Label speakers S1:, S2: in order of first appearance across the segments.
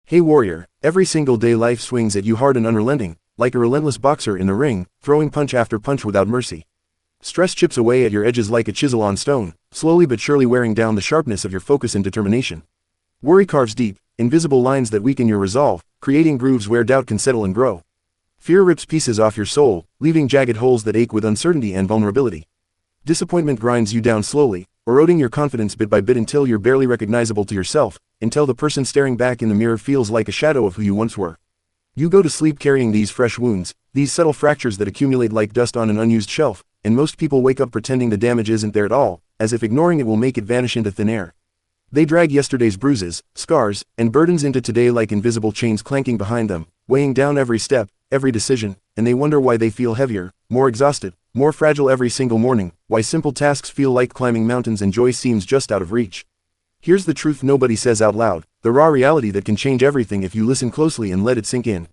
S1: Hey warrior, every single day life swings at you hard and unrelenting, like a relentless boxer in the ring, throwing punch after punch without mercy. Stress chips away at your edges like a chisel on stone, slowly but surely wearing down the sharpness of your focus and determination. Worry carves deep, invisible lines that weaken your resolve, creating grooves where doubt can settle and grow. Fear rips pieces off your soul, leaving jagged holes that ache with uncertainty and vulnerability. Disappointment grinds you down slowly, eroding your confidence bit by bit until you're barely recognizable to yourself, until the person staring back in the mirror feels like a shadow of who you once were. You go to sleep carrying these fresh wounds, these subtle fractures that accumulate like dust on an unused shelf, and most people wake up pretending the damage isn't there at all, as if ignoring it will make it vanish into thin air. They drag yesterday's bruises, scars, and burdens into today like invisible chains clanking behind them, weighing down every step, every decision, and they wonder why they feel heavier, more exhausted, more fragile every single morning, why simple tasks feel like climbing mountains and joy seems just out of reach. Here's the truth nobody says out loud, the raw reality that can change everything if you listen closely and let it sink in.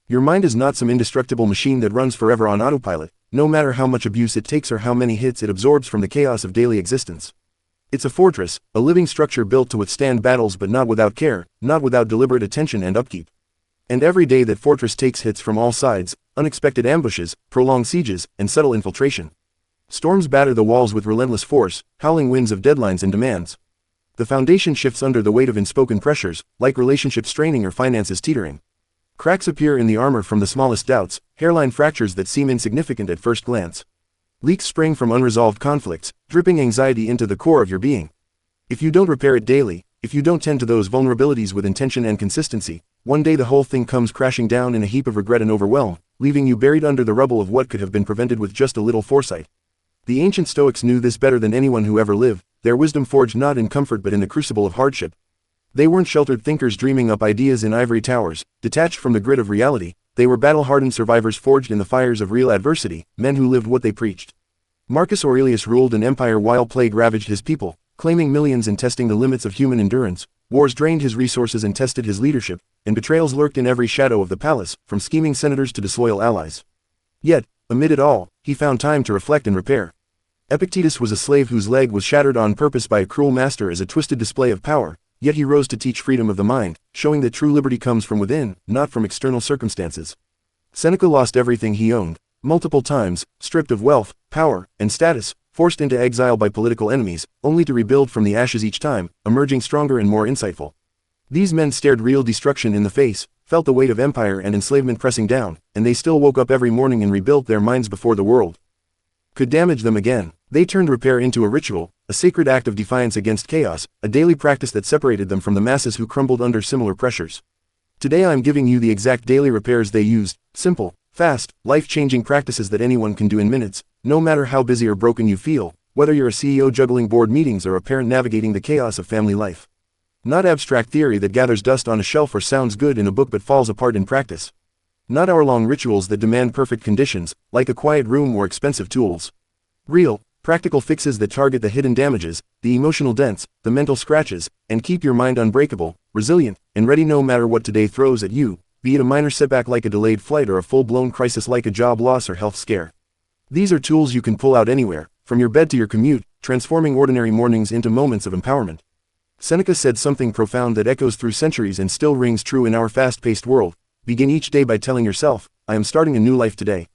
S1: Your mind is not some indestructible machine that runs forever on autopilot, no matter how much abuse it takes or how many hits it absorbs from the chaos of daily existence. It's a fortress, a living structure built to withstand battles but not without care, not without deliberate attention and upkeep. And every day that fortress takes hits from all sides, unexpected ambushes, prolonged sieges, and subtle infiltration. Storms batter the walls with relentless force, howling winds of deadlines and demands. The foundation shifts under the weight of unspoken pressures, like relationships straining or finances teetering. Cracks appear in the armor from the smallest doubts, hairline fractures that seem insignificant at first glance. Leaks spring from unresolved conflicts, dripping anxiety into the core of your being. If you don't repair it daily, if you don't tend to those vulnerabilities with intention and consistency, one day the whole thing comes crashing down in a heap of regret and overwhelm, leaving you buried under the rubble of what could have been prevented with just a little foresight. The ancient Stoics knew this better than anyone who ever lived, their wisdom forged not in comfort but in the crucible of hardship. They weren't sheltered thinkers dreaming up ideas in ivory towers, detached from the grit of reality, they were battle-hardened survivors forged in the fires of real adversity, men who lived what they preached. Marcus Aurelius ruled an empire while plague ravaged his people, claiming millions and testing the limits of human endurance. Wars drained his resources and tested his leadership, and betrayals lurked in every shadow of the palace, from scheming senators to disloyal allies. Yet, amid it all, he found time to reflect and repair. Epictetus was a slave whose leg was shattered on purpose by a cruel master as a twisted display of power, yet he rose to teach freedom of the mind, showing that true liberty comes from within, not from external circumstances. Seneca lost everything he owned, multiple times, stripped of wealth, power, and status, forced into exile by political enemies, only to rebuild from the ashes each time, emerging stronger and more insightful. These men stared real destruction in the face, felt the weight of empire and enslavement pressing down, and they still woke up every morning and rebuilt their minds before the world could damage them again. They turned repair into a ritual, a sacred act of defiance against chaos, a daily practice that separated them from the masses who crumbled under similar pressures. Today I'm giving you the exact daily repairs they used, simple, fast, life-changing practices that anyone can do in minutes, no matter how busy or broken you feel, whether you're a CEO juggling board meetings or a parent navigating the chaos of family life. Not abstract theory that gathers dust on a shelf or sounds good in a book but falls apart in practice. Not hour-long rituals that demand perfect conditions, like a quiet room or expensive tools. Real, practical fixes that target the hidden damages, the emotional dents, the mental scratches, and keep your mind unbreakable, resilient, and ready no matter what today throws at you, be it a minor setback like a delayed flight or a full-blown crisis like a job loss or health scare. These are tools you can pull out anywhere, from your bed to your commute, transforming ordinary mornings into moments of empowerment. Seneca said something profound that echoes through centuries and still rings true in our fast-paced world. Begin each day by telling yourself, I am starting a new life today.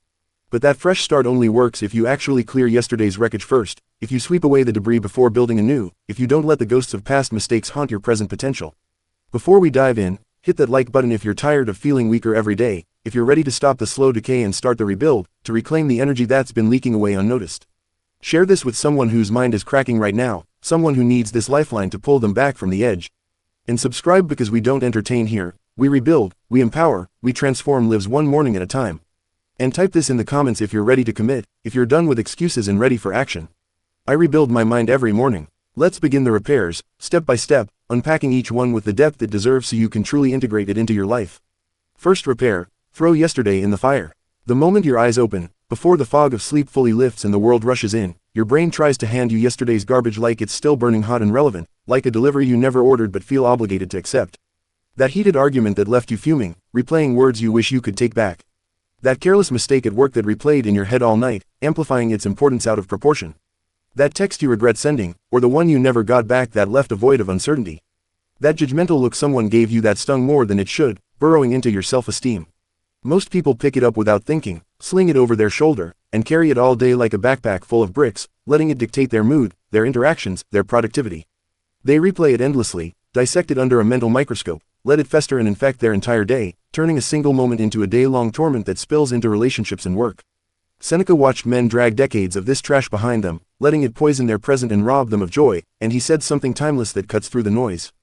S1: But that fresh start only works if you actually clear yesterday's wreckage first, if you sweep away the debris before building anew, if you don't let the ghosts of past mistakes haunt your present potential. Before we dive in, hit that like button if you're tired of feeling weaker every day, if you're ready to stop the slow decay and start the rebuild, to reclaim the energy that's been leaking away unnoticed. Share this with someone whose mind is cracking right now, someone who needs this lifeline to pull them back from the edge. And subscribe because we don't entertain here, we rebuild, we empower, we transform lives one morning at a time. And type this in the comments if you're ready to commit, if you're done with excuses and ready for action. I rebuild my mind every morning. Let's begin the repairs, step by step, unpacking each one with the depth it deserves so you can truly integrate it into your life. First repair, throw yesterday in the fire. The moment your eyes open, before the fog of sleep fully lifts and the world rushes in, your brain tries to hand you yesterday's garbage like it's still burning hot and relevant, like a delivery you never ordered but feel obligated to accept. That heated argument that left you fuming, replaying words you wish you could take back. That careless mistake at work that replayed in your head all night, amplifying its importance out of proportion. That text you regret sending, or the one you never got back that left a void of uncertainty. That judgmental look someone gave you that stung more than it should, burrowing into your self-esteem. Most people pick it up without thinking, sling it over their shoulder, and carry it all day like a backpack full of bricks, letting it dictate their mood, their interactions, their productivity. They replay it endlessly, dissect it under a mental microscope, let it fester and infect their entire day, turning a single moment into a day-long torment that spills into relationships and work. Seneca watched men drag decades of this trash behind them, letting it poison their present and rob them of joy, and he said something timeless that cuts through the noise.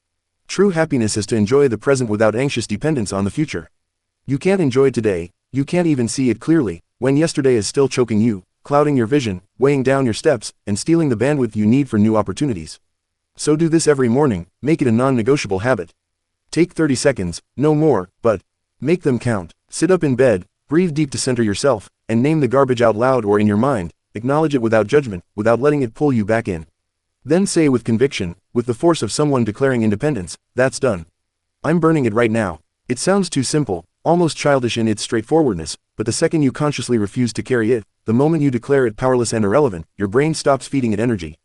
S1: True happiness is to enjoy the present without anxious dependence on the future. You can't enjoy today, you can't even see it clearly, when yesterday is still choking you, clouding your vision, weighing down your steps, and stealing the bandwidth you need for new opportunities. So do this every morning, make it a non-negotiable habit. Take 30 seconds, no more, but make them count. Sit up in bed, breathe deep to center yourself, and name the garbage out loud or in your mind, acknowledge it without judgment, without letting it pull you back in. Then say with conviction, with the force of someone declaring independence, that's done. I'm burning it right now. It sounds too simple, almost childish in its straightforwardness, but the second you consciously refuse to carry it, the moment you declare it powerless and irrelevant, your brain stops feeding it energy.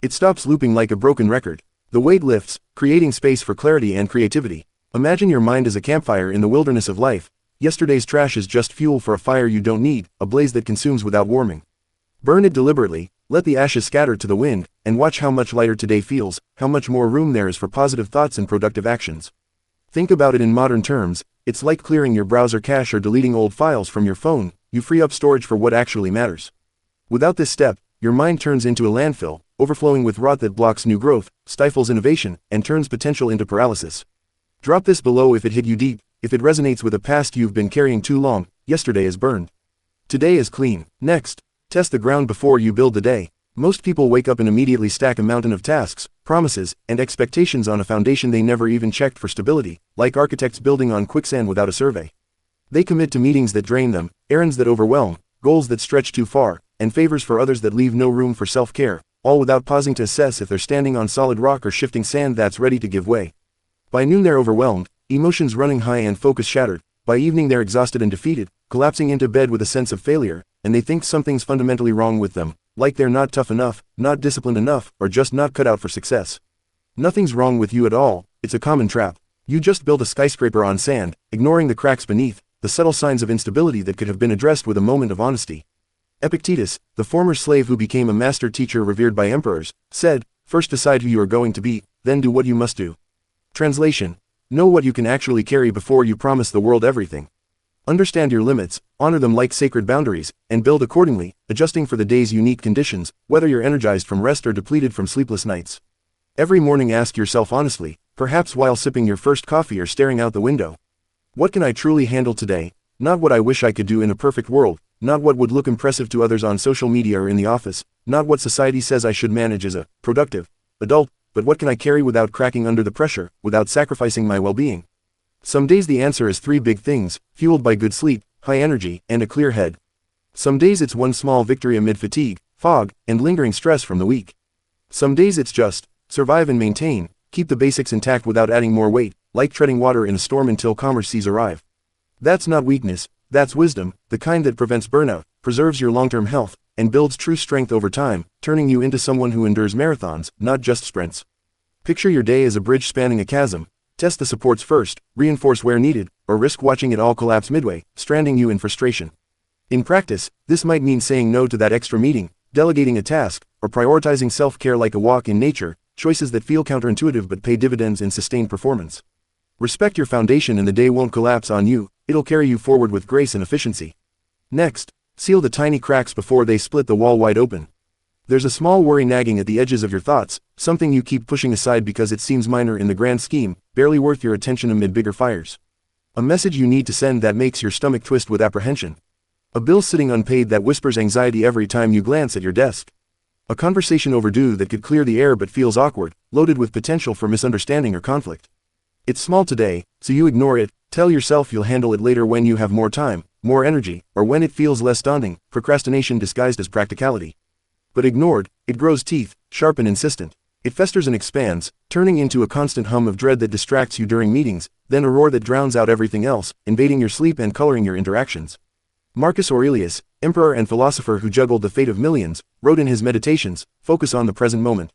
S1: It stops looping like a broken record. The weight lifts, creating space for clarity and creativity. Imagine your mind as a campfire in the wilderness of life. Yesterday's trash is just fuel for a fire you don't need, a blaze that consumes without warming. Burn it deliberately, let the ashes scatter to the wind, and watch how much lighter today feels, how much more room there is for positive thoughts and productive actions. Think about it in modern terms, it's like clearing your browser cache or deleting old files from your phone. You free up storage for what actually matters. Without this step, your mind turns into a landfill, overflowing with rot that blocks new growth, stifles innovation, and turns potential into paralysis. Drop this below if it hit you deep. If it resonates with a past you've been carrying too long. Yesterday is burned. Today is clean. Next, test the ground before you build the day. Most people wake up and immediately stack a mountain of tasks, promises, and expectations on a foundation they never even checked for stability, like architects building on quicksand without a survey. They commit to meetings that drain them, errands that overwhelm, goals that stretch too far, and favors for others that leave no room for self-care, all without pausing to assess if they're standing on solid rock or shifting sand that's ready to give way. By noon they're overwhelmed, emotions running high and focus shattered. By evening they're exhausted and defeated, collapsing into bed with a sense of failure, and they think something's fundamentally wrong with them, like they're not tough enough, not disciplined enough, or just not cut out for success. Nothing's wrong with you at all, it's a common trap. You just built a skyscraper on sand, ignoring the cracks beneath, the subtle signs of instability that could have been addressed with a moment of honesty. Epictetus, the former slave who became a master teacher revered by emperors, said, "First decide who you are going to be, then do what you must do." Translation: know what you can actually carry before you promise the world everything. Understand your limits, honor them like sacred boundaries, and build accordingly, adjusting for the day's unique conditions, whether you're energized from rest or depleted from sleepless nights. Every morning ask yourself honestly, perhaps while sipping your first coffee or staring out the window, what can I truly handle today? Not what I wish I could do in a perfect world, not what would look impressive to others on social media or in the office, not what society says I should manage as a productive adult, but what can I carry without cracking under the pressure, without sacrificing my well-being? Some days the answer is 3 big things, fueled by good sleep, high energy, and a clear head. Some days it's one small victory amid fatigue, fog, and lingering stress from the week. Some days it's just, survive and maintain, keep the basics intact without adding more weight, like treading water in a storm until calmer seas arrive. That's not weakness, that's wisdom, the kind that prevents burnout, preserves your long-term health, and builds true strength over time, turning you into someone who endures marathons, not just sprints. Picture your day as a bridge spanning a chasm. Test the supports first, reinforce where needed, or risk watching it all collapse midway, stranding you in frustration. In practice, this might mean saying no to that extra meeting, delegating a task, or prioritizing self-care like a walk in nature, choices that feel counterintuitive but pay dividends in sustained performance. Respect your foundation and the day won't collapse on you, it'll carry you forward with grace and efficiency. Next, seal the tiny cracks before they split the wall wide open. There's a small worry nagging at the edges of your thoughts, something you keep pushing aside because it seems minor in the grand scheme, barely worth your attention amid bigger fires. A message you need to send that makes your stomach twist with apprehension. A bill sitting unpaid that whispers anxiety every time you glance at your desk. A conversation overdue that could clear the air but feels awkward, loaded with potential for misunderstanding or conflict. It's small today, so you ignore it, tell yourself you'll handle it later when you have more time, more energy, or when it feels less daunting, procrastination disguised as practicality. But ignored, it grows teeth, sharp and insistent. It festers and expands, turning into a constant hum of dread that distracts you during meetings, then a roar that drowns out everything else, invading your sleep and coloring your interactions. Marcus Aurelius, emperor and philosopher who juggled the fate of millions, wrote in his Meditations, "Focus on the present moment."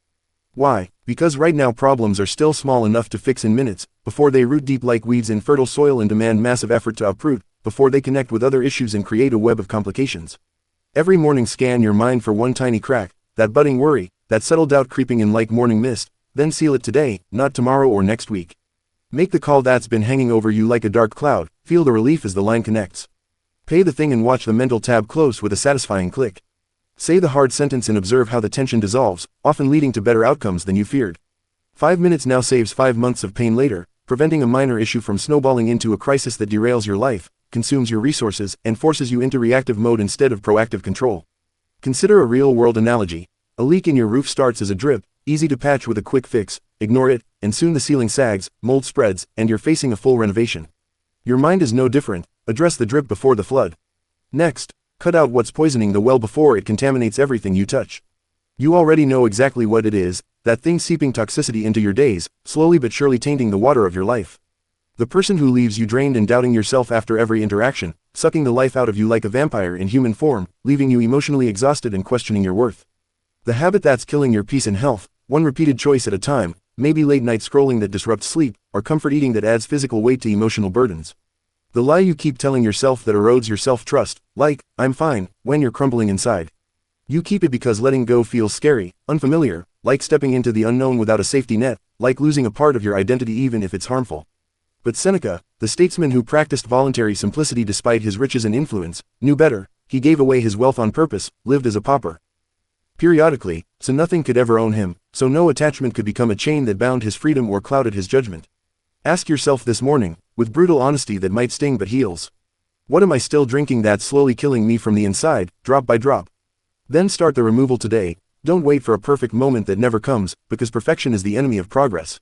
S1: Why? Because right now problems are still small enough to fix in minutes, before they root deep like weeds in fertile soil and demand massive effort to uproot, before they connect with other issues and create a web of complications. Every morning scan your mind for one tiny crack, that budding worry, that subtle doubt creeping in like morning mist, then seal it today, not tomorrow or next week. Make the call that's been hanging over you like a dark cloud, feel the relief as the line connects. Pay the thing and watch the mental tab close with a satisfying click. Say the hard sentence and observe how the tension dissolves, often leading to better outcomes than you feared. 5 minutes now saves 5 months of pain later, preventing a minor issue from snowballing into a crisis that derails your life, consumes your resources, and forces you into reactive mode instead of proactive control. Consider a real-world analogy. A leak in your roof starts as a drip, easy to patch with a quick fix, ignore it, and soon the ceiling sags, mold spreads, and you're facing a full renovation. Your mind is no different. Address the drip before the flood. Next, cut out what's poisoning the well before it contaminates everything you touch. You already know exactly what it is, that thing seeping toxicity into your days, slowly but surely tainting the water of your life. The person who leaves you drained and doubting yourself after every interaction, sucking the life out of you like a vampire in human form, leaving you emotionally exhausted and questioning your worth. The habit that's killing your peace and health, one repeated choice at a time, maybe late night scrolling that disrupts sleep, or comfort eating that adds physical weight to emotional burdens. The lie you keep telling yourself that erodes your self-trust, like, I'm fine, when you're crumbling inside. You keep it because letting go feels scary, unfamiliar, like stepping into the unknown without a safety net, like losing a part of your identity even if it's harmful. But Seneca, the statesman who practiced voluntary simplicity despite his riches and influence, knew better. He gave away his wealth on purpose, lived as a pauper. Periodically, so nothing could ever own him, so no attachment could become a chain that bound his freedom or clouded his judgment. Ask yourself this morning, with brutal honesty that might sting but heals. What am I still drinking that's slowly killing me from the inside, drop by drop? Then start the removal today. Don't wait for a perfect moment that never comes, because perfection is the enemy of progress.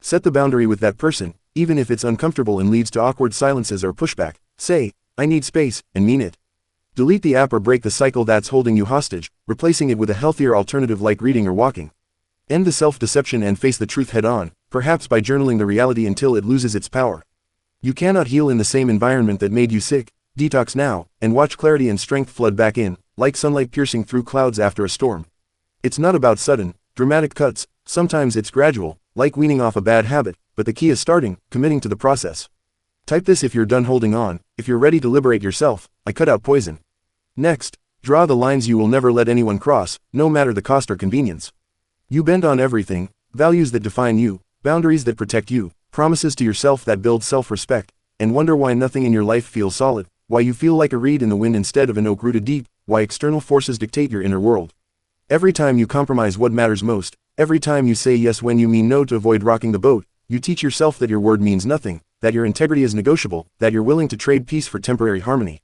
S1: Set the boundary with that person, even if it's uncomfortable and leads to awkward silences or pushback. Say, I need space, and mean it. Delete the app or break the cycle that's holding you hostage, replacing it with a healthier alternative like reading or walking. End the self-deception and face the truth head-on, perhaps by journaling the reality until it loses its power. You cannot heal in the same environment that made you sick. Detox now, and watch clarity and strength flood back in, like sunlight piercing through clouds after a storm. It's not about sudden, dramatic cuts. Sometimes it's gradual, like weaning off a bad habit, but the key is starting, committing to the process. Type this if you're done holding on. If you're ready to liberate yourself, I cut out poison. Next, draw the lines you will never let anyone cross, no matter the cost or convenience. You bend on everything, values that define you, boundaries that protect you, promises to yourself that build self-respect, and wonder why nothing in your life feels solid, why you feel like a reed in the wind instead of an oak rooted deep, why external forces dictate your inner world. Every time you compromise what matters most, every time you say yes when you mean no to avoid rocking the boat, you teach yourself that your word means nothing, that your integrity is negotiable, that you're willing to trade peace for temporary harmony.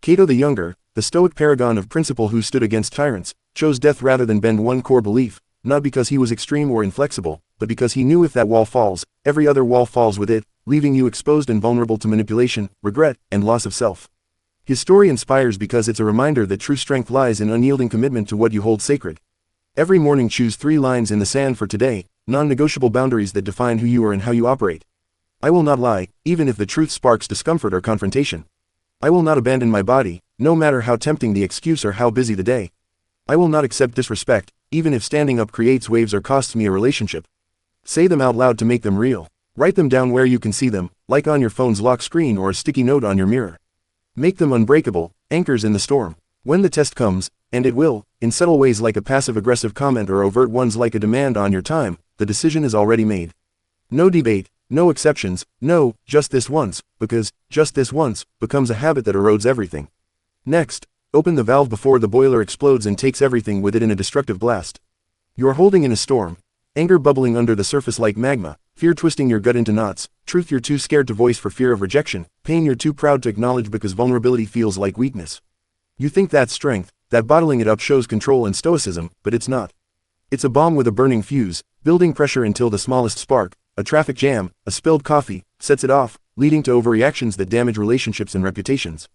S1: Cato the Younger, the Stoic paragon of principle who stood against tyrants, chose death rather than bend one core belief, not because he was extreme or inflexible, but because he knew if that wall falls, every other wall falls with it, leaving you exposed and vulnerable to manipulation, regret, and loss of self. His story inspires because it's a reminder that true strength lies in unyielding commitment to what you hold sacred. Every morning choose 3 lines in the sand for today, non-negotiable boundaries that define who you are and how you operate. I will not lie, even if the truth sparks discomfort or confrontation. I will not abandon my body, no matter how tempting the excuse or how busy the day. I will not accept disrespect, even if standing up creates waves or costs me a relationship. Say them out loud to make them real. Write them down where you can see them, like on your phone's lock screen or a sticky note on your mirror. Make them unbreakable, anchors in the storm. When the test comes, and it will, in subtle ways like a passive-aggressive comment or overt ones like a demand on your time, the decision is already made. No debate, no exceptions, no, just this once, because, just this once, becomes a habit that erodes everything. Next, open the valve before the boiler explodes and takes everything with it in a destructive blast. You're holding in a storm. Anger bubbling under the surface like magma, fear twisting your gut into knots, truth you're too scared to voice for fear of rejection, pain you're too proud to acknowledge because vulnerability feels like weakness. You think that's strength, that bottling it up shows control and stoicism, but it's not. It's a bomb with a burning fuse, building pressure until the smallest spark, a traffic jam, a spilled coffee, sets it off, leading to overreactions that damage relationships and reputations.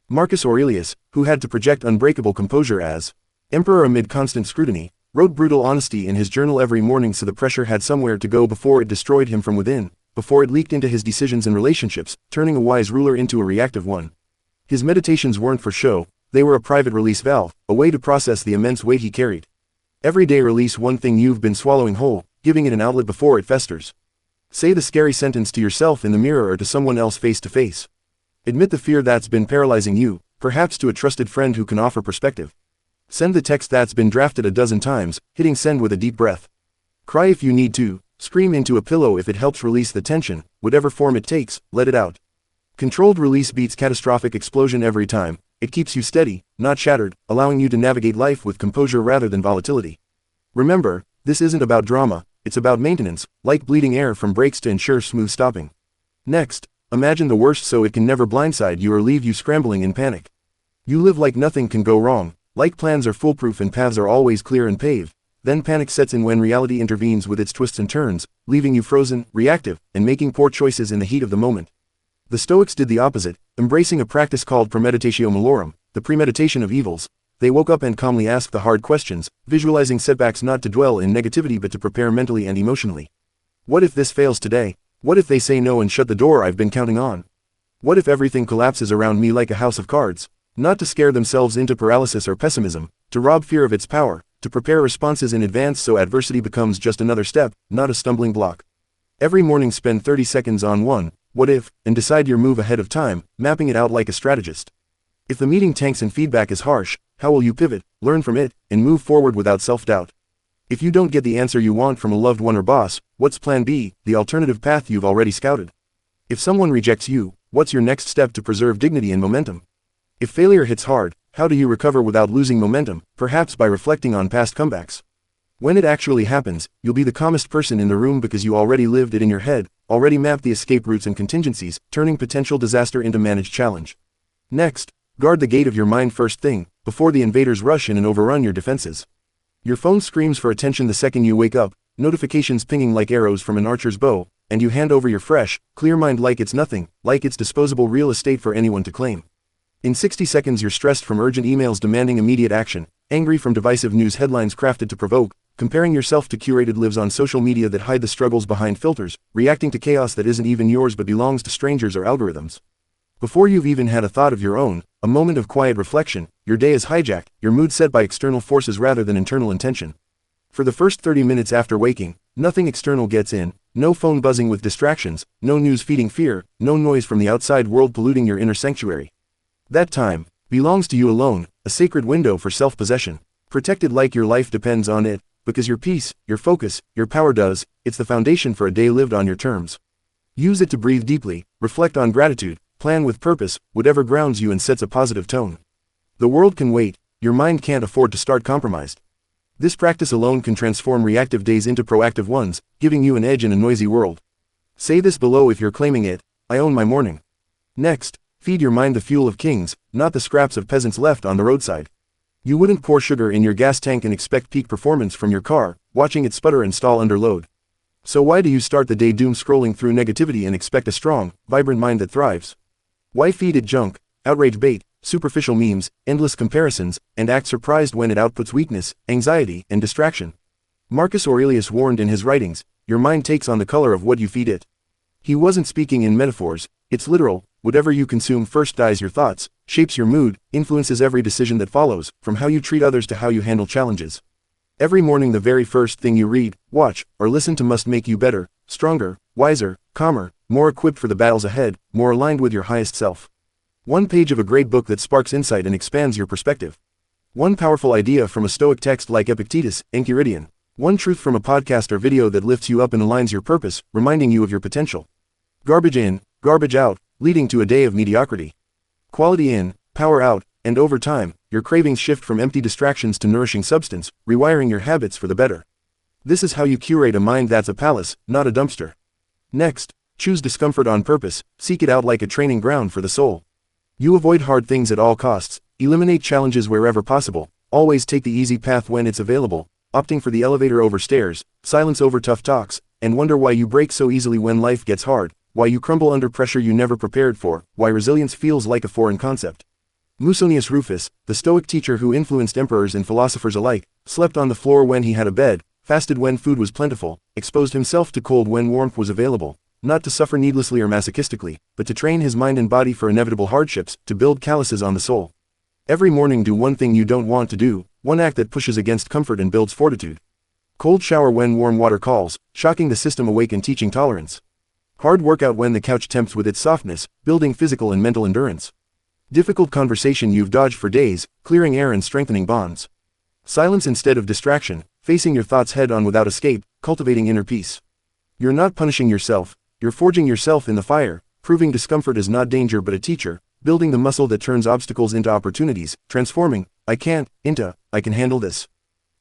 S1: Marcus Aurelius, who had to project unbreakable composure as emperor amid constant scrutiny, wrote brutal honesty in his journal every morning so the pressure had somewhere to go before it destroyed him from within, before it leaked into his decisions and relationships, turning a wise ruler into a reactive one. His meditations weren't for show, they were a private release valve, a way to process the immense weight he carried. Every day release one thing you've been swallowing whole, giving it an outlet before it festers. Say the scary sentence to yourself in the mirror or to someone else face to face. Admit the fear that's been paralyzing you, perhaps to a trusted friend who can offer perspective. Send the text that's been drafted a dozen times, hitting send with a deep breath. Cry if you need to, scream into a pillow if it helps release the tension, whatever form it takes, let it out. Controlled release beats catastrophic explosion every time. It keeps you steady, not shattered, allowing you to navigate life with composure rather than volatility. Remember, this isn't about drama, it's about maintenance, like bleeding air from brakes to ensure smooth stopping. Next, imagine the worst so it can never blindside you or leave you scrambling in panic. You live like nothing can go wrong, like plans are foolproof and paths are always clear and paved. Then panic sets in when reality intervenes with its twists and turns, leaving you frozen, reactive, and making poor choices in the heat of the moment. The Stoics did the opposite, embracing a practice called premeditatio malorum, the premeditation of evils. They woke up and calmly asked the hard questions, visualizing setbacks not to dwell in negativity but to prepare mentally and emotionally. What if this fails today? What if they say no and shut the door I've been counting on? What if everything collapses around me like a house of cards? Not to scare themselves into paralysis or pessimism, to rob fear of its power, to prepare responses in advance so adversity becomes just another step, not a stumbling block. Every morning spend 30 seconds on one, what if, and decide your move ahead of time, mapping it out like a strategist. If the meeting tanks and feedback is harsh, how will you pivot, learn from it, and move forward without self-doubt? If you don't get the answer you want from a loved one or boss, what's plan B, the alternative path you've already scouted? If someone rejects you, what's your next step to preserve dignity and momentum? If failure hits hard, how do you recover without losing momentum, perhaps by reflecting on past comebacks? When it actually happens, you'll be the calmest person in the room because you already lived it in your head, already mapped the escape routes and contingencies, turning potential disaster into managed challenge. Next, guard the gate of your mind first thing, before the invaders rush in and overrun your defenses. Your phone screams for attention the second you wake up, notifications pinging like arrows from an archer's bow, and you hand over your fresh, clear mind like it's nothing, like it's disposable real estate for anyone to claim. In 60 seconds you're stressed from urgent emails demanding immediate action, angry from divisive news headlines crafted to provoke, comparing yourself to curated lives on social media that hide the struggles behind filters, reacting to chaos that isn't even yours but belongs to strangers or algorithms. Before you've even had a thought of your own, a moment of quiet reflection, your day is hijacked, your mood set by external forces rather than internal intention. For the first 30 minutes after waking, nothing external gets in, no phone buzzing with distractions, no news feeding fear, no noise from the outside world polluting your inner sanctuary. That time belongs to you alone, a sacred window for self-possession, protected like your life depends on it, because your peace, your focus, your power does. It's the foundation for a day lived on your terms. Use it to breathe deeply, reflect on gratitude, plan with purpose, whatever grounds you and sets a positive tone. The world can wait, your mind can't afford to start compromised. This practice alone can transform reactive days into proactive ones, giving you an edge in a noisy world. Say this below if you're claiming it: I own my morning. Next, feed your mind the fuel of kings, not the scraps of peasants left on the roadside. You wouldn't pour sugar in your gas tank and expect peak performance from your car, watching it sputter and stall under load. So why do you start the day doom scrolling through negativity and expect a strong, vibrant mind that thrives? Why feed it junk, outrage bait, superficial memes, endless comparisons, and act surprised when it outputs weakness, anxiety, and distraction? Marcus Aurelius warned in his writings, your mind takes on the color of what you feed it. He wasn't speaking in metaphors, it's literal. Whatever you consume first dyes your thoughts, shapes your mood, influences every decision that follows, from how you treat others to how you handle challenges. Every morning the very first thing you read, watch, or listen to must make you better, stronger, wiser, calmer, more equipped for the battles ahead, more aligned with your highest self. One page of a great book that sparks insight and expands your perspective. One powerful idea from a Stoic text like Epictetus, Enchiridion. One truth from a podcast or video that lifts you up and aligns your purpose, reminding you of your potential. Garbage in, garbage out, leading to a day of mediocrity. Quality in, power out, and over time, your cravings shift from empty distractions to nourishing substance, rewiring your habits for the better. This is how you curate a mind that's a palace, not a dumpster. Next, choose discomfort on purpose, seek it out like a training ground for the soul. You avoid hard things at all costs, eliminate challenges wherever possible, always take the easy path when it's available, opting for the elevator over stairs, silence over tough talks, and wonder why you break so easily when life gets hard. Why you crumble under pressure you never prepared for, why resilience feels like a foreign concept. Musonius Rufus, the Stoic teacher who influenced emperors and philosophers alike, slept on the floor when he had a bed, fasted when food was plentiful, exposed himself to cold when warmth was available, not to suffer needlessly or masochistically, but to train his mind and body for inevitable hardships, to build calluses on the soul. Every morning do one thing you don't want to do, one act that pushes against comfort and builds fortitude. Cold shower when warm water calls, shocking the system awake and teaching tolerance. Hard workout when the couch tempts with its softness, building physical and mental endurance. Difficult conversation you've dodged for days, clearing air and strengthening bonds. Silence instead of distraction, facing your thoughts head on without escape, cultivating inner peace. You're not punishing yourself, you're forging yourself in the fire, proving discomfort is not danger but a teacher, building the muscle that turns obstacles into opportunities, transforming, I can't, into, I can handle this.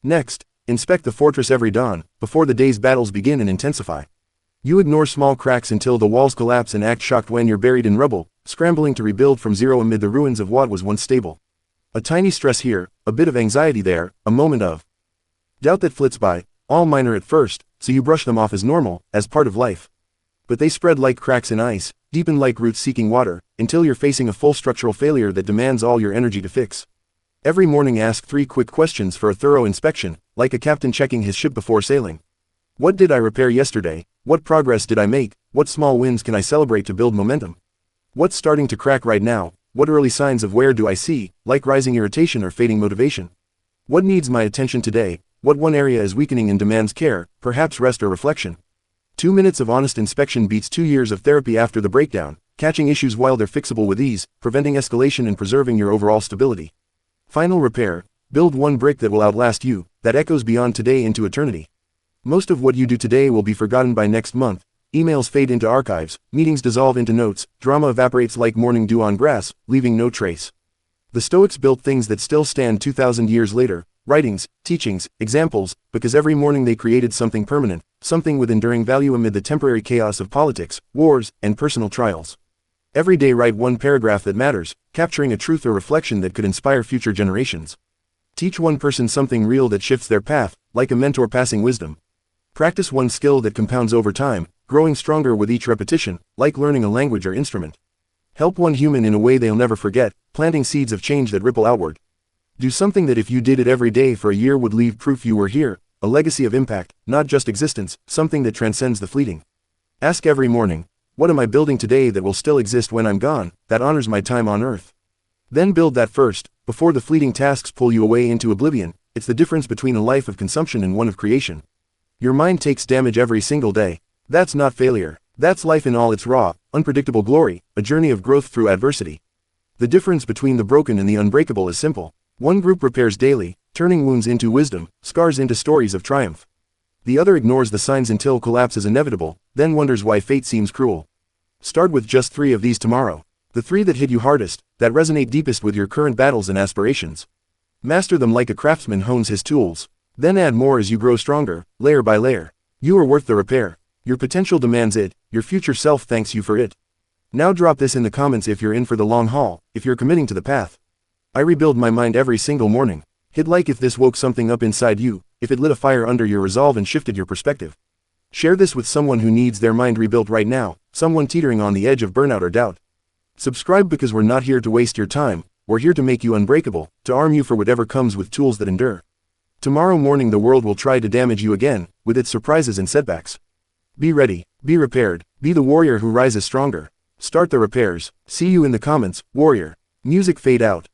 S1: Next, inspect the fortress every dawn, before the day's battles begin and intensify. You ignore small cracks until the walls collapse and act shocked when you're buried in rubble, scrambling to rebuild from zero amid the ruins of what was once stable. A tiny stress here, a bit of anxiety there, a moment of doubt that flits by, all minor at first, so you brush them off as normal, as part of life. But they spread like cracks in ice, deepen like roots seeking water, until you're facing a full structural failure that demands all your energy to fix. Every morning ask 3 quick questions for a thorough inspection, like a captain checking his ship before sailing. What did I repair yesterday? What progress did I make? What small wins can I celebrate to build momentum? What's starting to crack right now? What early signs of wear do I see, like rising irritation or fading motivation? What needs my attention today? What one area is weakening and demands care, perhaps rest or reflection? 2 minutes of honest inspection beats 2 years of therapy after the breakdown, catching issues while they're fixable with ease, preventing escalation and preserving your overall stability. Final repair, build one brick that will outlast you, that echoes beyond today into eternity. Most of what you do today will be forgotten by next month, emails fade into archives, meetings dissolve into notes, drama evaporates like morning dew on grass, leaving no trace. The Stoics built things that still stand 2,000 years later, writings, teachings, examples, because every morning they created something permanent, something with enduring value amid the temporary chaos of politics, wars, and personal trials. Every day write one paragraph that matters, capturing a truth or reflection that could inspire future generations. Teach one person something real that shifts their path, like a mentor passing wisdom. Practice one skill that compounds over time, growing stronger with each repetition, like learning a language or instrument. Help one human in a way they'll never forget, planting seeds of change that ripple outward. Do something that if you did it every day for a year would leave proof you were here, a legacy of impact, not just existence, something that transcends the fleeting. Ask every morning, what am I building today that will still exist when I'm gone, that honors my time on earth? Then build that first, before the fleeting tasks pull you away into oblivion. It's the difference between a life of consumption and one of creation. Your mind takes damage every single day. That's not failure. That's life in all its raw, unpredictable glory, a journey of growth through adversity. The difference between the broken and the unbreakable is simple. One group repairs daily, turning wounds into wisdom, scars into stories of triumph. The other ignores the signs until collapse is inevitable, then wonders why fate seems cruel. Start with just 3 of these tomorrow. The 3 that hit you hardest, that resonate deepest with your current battles and aspirations. Master them like a craftsman hones his tools. Then add more as you grow stronger, layer by layer. You are worth the repair. Your potential demands it, your future self thanks you for it. Now drop this in the comments if you're in for the long haul, if you're committing to the path. I rebuild my mind every single morning. Hit like if this woke something up inside you, if it lit a fire under your resolve and shifted your perspective. Share this with someone who needs their mind rebuilt right now, someone teetering on the edge of burnout or doubt. Subscribe because we're not here to waste your time, we're here to make you unbreakable, to arm you for whatever comes with tools that endure. Tomorrow morning the world will try to damage you again, with its surprises and setbacks. Be ready, be repaired, be the warrior who rises stronger. Start the repairs. See you in the comments, warrior. Music fade out.